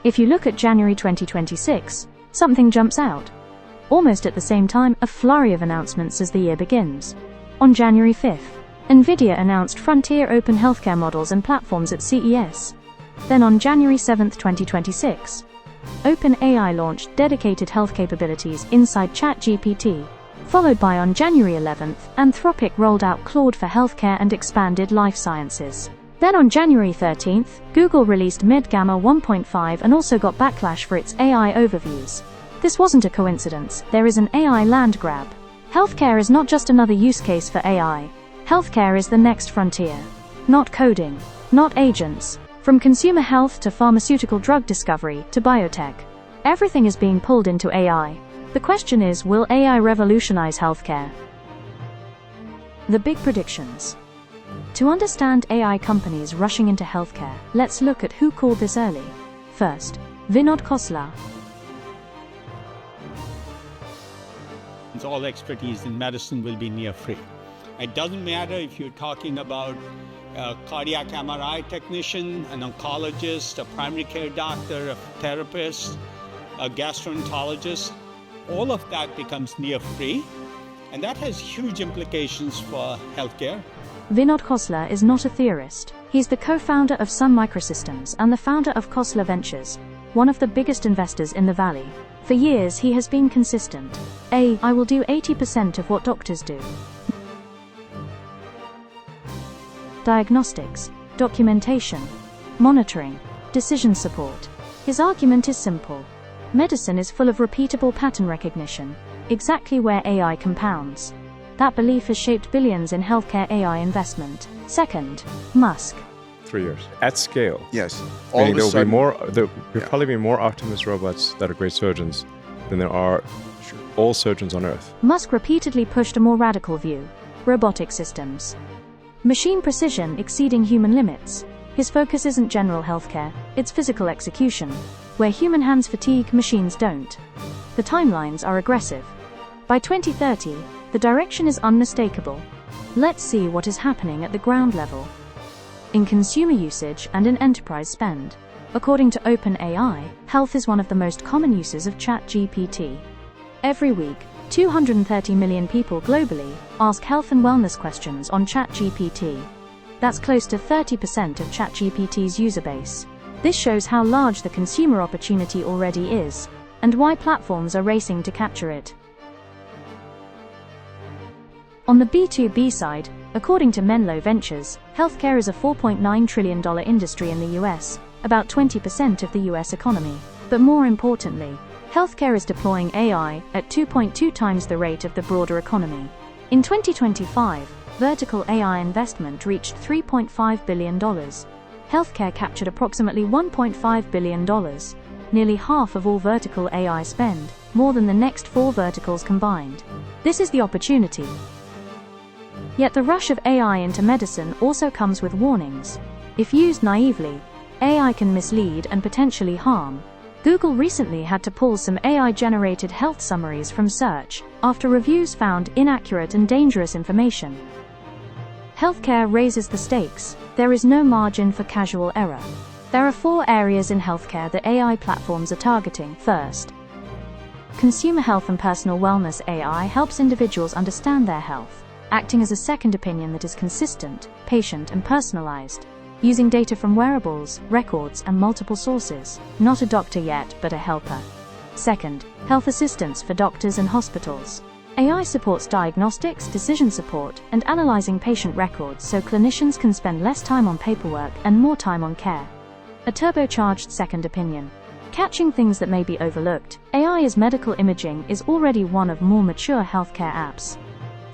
If you look at January 2026, something jumps out. Almost at the same time, a flurry of announcements as the year begins. On January 5th, Nvidia announced frontier open healthcare models and platforms at CES. Then on January 7, 2026, OpenAI launched dedicated health capabilities inside ChatGPT. Followed by on January 11th, Anthropic rolled out Claude for healthcare and expanded life sciences. Then on January 13th, Google released Mid-Gamma 1.5 and also got backlash for its AI overviews. This wasn't a coincidence, there is an AI land grab. Healthcare is not just another use case for AI. Healthcare is the next frontier. Not coding, not agents. From consumer health to pharmaceutical drug discovery to biotech, everything is being pulled into AI. The question is, will AI revolutionize healthcare? The big predictions. To understand AI companies rushing into healthcare, let's look at who called this early. First, Vinod Khosla. All expertise in medicine will be near free. It doesn't matter if you're talking about a cardiac MRI technician, an oncologist, a primary care doctor, a therapist, a gastroenterologist. All of that becomes near free, and that has huge implications for healthcare. Vinod Khosla is not a theorist. He's the co-founder of Sun Microsystems and the founder of Khosla Ventures, one of the biggest investors in the Valley. For years, he has been consistent. I will do 80% of what doctors do. Diagnostics, documentation, monitoring, decision support. His argument is simple. Medicine is full of repeatable pattern recognition, exactly where AI compounds. That belief has shaped billions in healthcare AI investment. Second, Musk. 3 years. At scale. Yes. Meaning there'll probably be more Optimus robots that are great surgeons than there are all surgeons on Earth. Musk repeatedly pushed a more radical view. Robotic systems. Machine precision exceeding human limits. His focus isn't general healthcare, it's physical execution. Where human hands fatigue, machines don't. The timelines are aggressive. By 2030, the direction is unmistakable. Let's see what is happening at the ground level. In consumer usage and in enterprise spend. According to OpenAI, health is one of the most common uses of ChatGPT. Every week, 230 million people globally ask health and wellness questions on ChatGPT. That's close to 30% of ChatGPT's user base. This shows how large the consumer opportunity already is, and why platforms are racing to capture it. On the B2B side, according to Menlo Ventures, healthcare is a $4.9 trillion industry in the US, about 20% of the US economy. But more importantly, healthcare is deploying AI at 2.2 times the rate of the broader economy. In 2025, vertical AI investment reached $3.5 billion. Healthcare captured approximately $1.5 billion, nearly half of all vertical AI spend, more than the next 4 verticals combined. This is the opportunity. Yet the rush of AI into medicine also comes with warnings. If used naively, AI can mislead and potentially harm. Google recently had to pull some AI-generated health summaries from search after reviews found inaccurate and dangerous information. Healthcare raises the stakes. There is no margin for casual error. There are 4 areas in healthcare that AI platforms are targeting. First, consumer health and personal wellness. AI helps individuals understand their health, acting as a second opinion that is consistent, patient, and personalized, using data from wearables, records, and multiple sources. Not a doctor yet, but a helper. Second, health assistance for doctors and hospitals. AI supports diagnostics, decision support, and analyzing patient records so clinicians can spend less time on paperwork and more time on care. A turbocharged second opinion. Catching things that may be overlooked. AI as medical imaging is already one of more mature healthcare apps.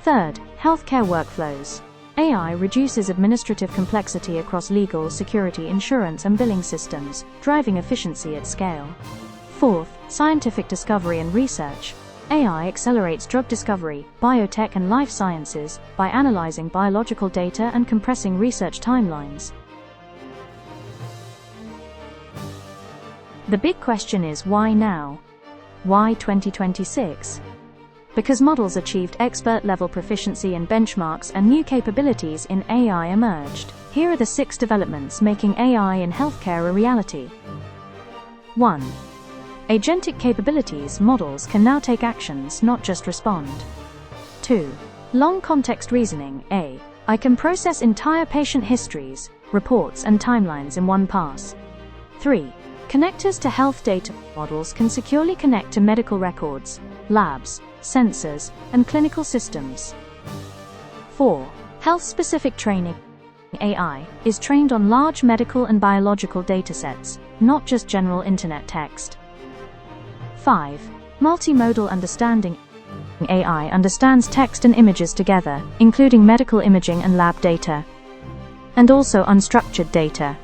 Third, healthcare workflows. AI reduces administrative complexity across legal, security, insurance, and billing systems, driving efficiency at scale. Fourth, scientific discovery and research. AI accelerates drug discovery, biotech, and life sciences by analyzing biological data and compressing research timelines. The big question is, why now? Why 2026? Because models achieved expert-level proficiency in benchmarks and new capabilities in AI emerged. Here are the 6 developments making AI in healthcare a reality. 1. Agentic capabilities models can now take actions, not just respond. 2. Long context reasoning AI can process entire patient histories, reports, and timelines in one pass. 3. Connectors to health data models can securely connect to medical records, labs, sensors, and clinical systems. 4. Health-specific training AI is trained on large medical and biological datasets, not just general internet text. 5. Multimodal understanding AI understands text and images together, including medical imaging and lab data, and also unstructured data.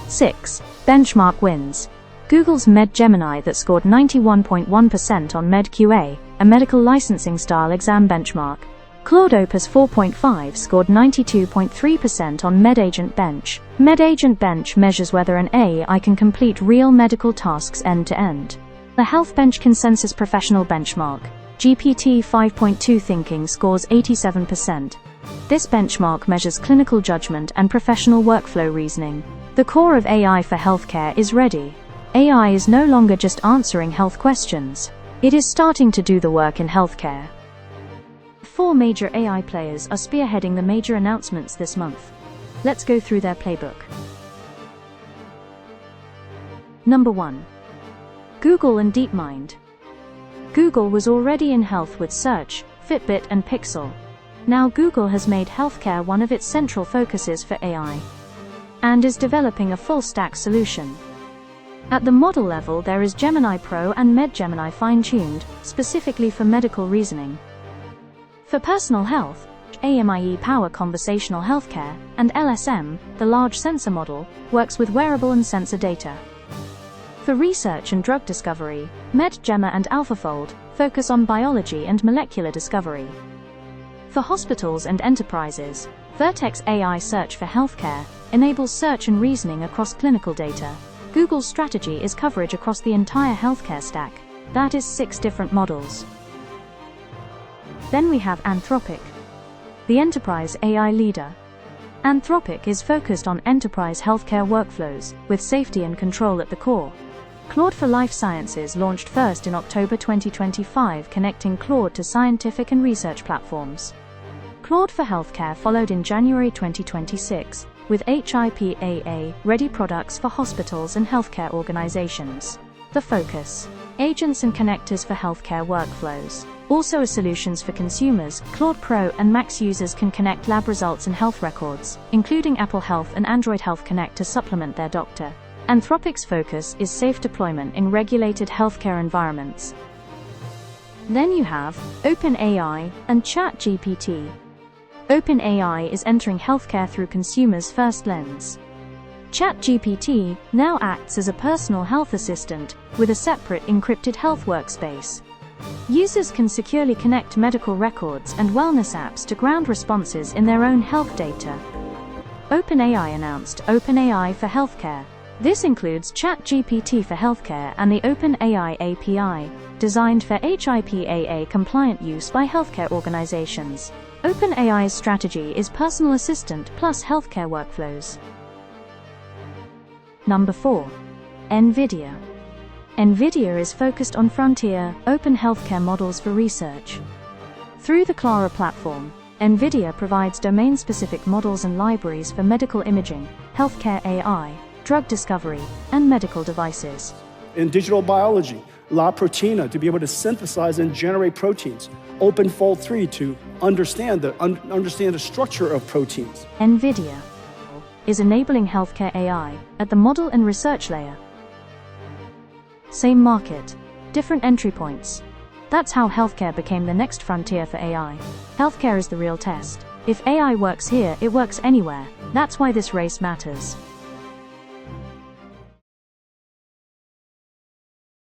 6. Benchmark wins. Google's MedGemini that scored 91.1% on MedQA, a medical licensing style exam benchmark. Claude Opus 4.5 scored 92.3% on MedAgent Bench. MedAgent Bench measures whether an AI can complete real medical tasks end-to-end. The HealthBench Consensus Professional Benchmark, GPT 5.2 Thinking scores 87%. This benchmark measures clinical judgment and professional workflow reasoning. The core of AI for healthcare is ready. AI is no longer just answering health questions. It is starting to do the work in healthcare. 4 major AI players are spearheading the major announcements this month. Let's go through their playbook. Number 1. Google and DeepMind. Google was already in health with Search, Fitbit, and Pixel. Now Google has made healthcare one of its central focuses for AI, and is developing a full-stack solution. At the model level, there is Gemini Pro and MedGemini fine-tuned, specifically for medical reasoning. For personal health, AMIE Power Conversational Healthcare, and LSM, the large sensor model, works with wearable and sensor data. For research and drug discovery, MedGemma and AlphaFold focus on biology and molecular discovery. For hospitals and enterprises, Vertex AI Search for Healthcare enables search and reasoning across clinical data. Google's strategy is coverage across the entire healthcare stack. That is 6 different models. Then we have Anthropic, the enterprise AI leader. Anthropic is focused on enterprise healthcare workflows, with safety and control at the core. Claude for Life Sciences launched first in October 2025, connecting Claude to scientific and research platforms. Claude for Healthcare followed in January 2026, with HIPAA-ready products for hospitals and healthcare organizations. The focus: agents and connectors for healthcare workflows. Also as solutions for consumers, Claude Pro and Max users can connect lab results and health records, including Apple Health and Android Health Connect to supplement their doctor. Anthropic's focus is safe deployment in regulated healthcare environments. Then you have OpenAI and ChatGPT. OpenAI is entering healthcare through consumers' first lens. ChatGPT now acts as a personal health assistant with a separate encrypted health workspace. Users can securely connect medical records and wellness apps to ground responses in their own health data. OpenAI announced OpenAI for Healthcare. This includes ChatGPT for Healthcare and the OpenAI API, designed for HIPAA-compliant use by healthcare organizations. OpenAI's strategy is personal assistant plus healthcare workflows. Number 4. Nvidia. Nvidia is focused on frontier, open healthcare models for research. Through the Clara platform, Nvidia provides domain-specific models and libraries for medical imaging, healthcare AI, drug discovery, and medical devices. In digital biology, La Proteina to be able to synthesize and generate proteins, OpenFold 3 to understand the structure of proteins. Nvidia is enabling healthcare AI at the model and research layer. Same market, different entry points. That's how healthcare became the next frontier for AI. Healthcare is the real test. If AI works here, it works anywhere. That's why this race matters.